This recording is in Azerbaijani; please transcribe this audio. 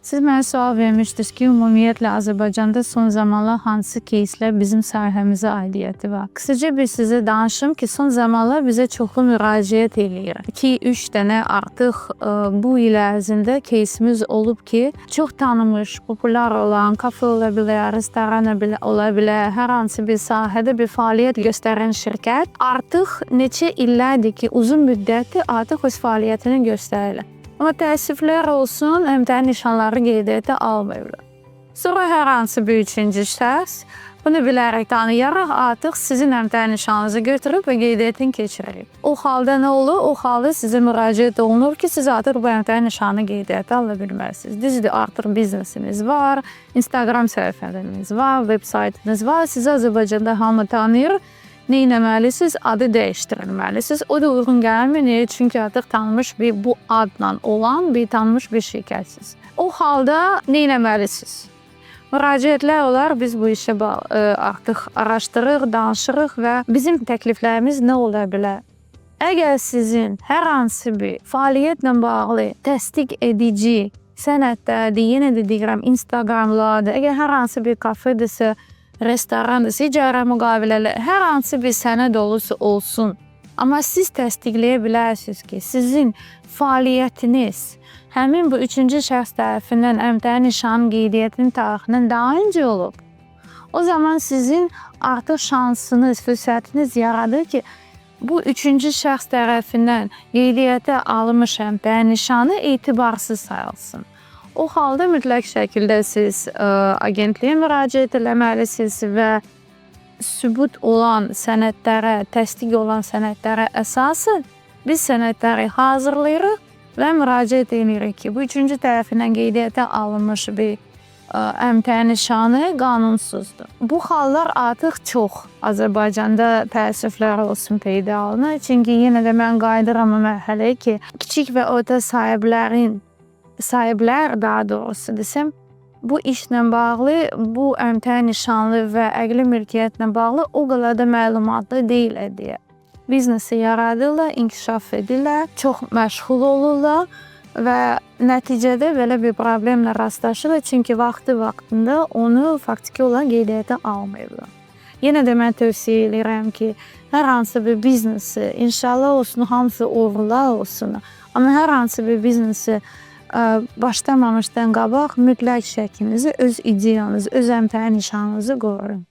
Siz mənə sual vermişdiniz ki, ümumiyyətlə Azərbaycanda son zamanlar hansı кейslər bizim sahəmizə aidiyyəti var? Qısaca bir sizə danışım ki, son zamanlar bizə çoxlu müraciət eləyir. 2-3 dənə artıq bu il ərzində keysimiz olub ki, çox tanınmış, populyar olan kafe ola bilər, restoran ola bilər, hər hansı bir sahədə bir fəaliyyət göstərən şirkət artıq neçə illərdir ki, uzun müddətdir artıq öz fəaliyyətini göstərirlər. Amma təəssüflər olsun, əmtənin nişanları qeydiyyata almırlar. Sonra hər hansı bir üçüncü şəxs bunu bilərək tanıyaraq artıq sizin əmtənin nişanınızı götürüb və qeydiyyatını keçirir. O halda nə olur? O halda sizə müraciət olunur ki, siz artıq bu əmtənin nişanını qeydiyyata ala bilməlisiniz. Düzdür, artıq biznesiniz var, Instagram səhifələriniz var, web saytınız var, sizi Azərbaycanda hamı tanıyır. Nə etməlisiniz? Adı dəyişdirilməlisiniz. O da uyğun gəlmir. Çünki artıq tanınmış bu adla olan bir tanınmış bir şirkətsiz. O halda nə etməlisiniz? Müraciətlər olar, biz bu işə artıq araşdırırıq, danışırıq və bizim təkliflərimiz nə ola bilər? Əgər sizin hər hansı bir fəaliyyətlə bağlı təsdiq edici sənədlərdir, yenə də deyirəm, Instagramlardır, əgər hər hansı bir kafedirsə, restorandırsa, icarə müqavilələr, hər hansı bir sənəd olursa olsun. Amma siz təsdiqləyə bilərsiniz ki, sizin fəaliyyətiniz həmin bu üçüncü şəxs tərəfindən əmtənin nişanı qeydiyyatının tarixindən daha öncə olub. O zaman sizin artıq şansınız, fürsətiniz yaradır ki, bu üçüncü şəxs tərəfindən qeydiyyata alınmış əmtənin nişanı etibarsız sayılsın. O halda mütləq şəkildə siz agentliyə müraciət etməlisiniz və sübut olan sənədlərə, təsdiq olan sənədlərə əsasən biz sənədləri hazırlayırıq və müraciət edirik ki, bu üçüncü tərəfindən qeydiyyata alınmış bir əmtənin nişanı qanunsuzdur. Bu hallar artıq çox Azərbaycanda təəssüflər olsun peyda olunur. Çünki yenə də mən qayıdıram mərhələyə ki, kiçik və orta sahiblər daha doğrusu desəm, bu işlə bağlı, bu əmtənin nişanlı və əqli mülkiyyətlə bağlı o qədər də məlumatlı deyilər deyə. Biznesi yaradırlar, inkişaf edirlər, çox məşğul olurlar və nəticədə belə bir problemlə rastlaşırlar, çünki vaxtında onu faktiki olan qeydiyyata almırlar. Yenə də mən tövsiyə edirəm ki, hər hansı bir biznesi, inşallah olsun, hamısı uğurlar olsun, amma hər hansı bir biznesi başlamamışdan qabaq mütləq şəklinizi, öz ideyanızı, öz əmtənin nişanınızı qoruyun.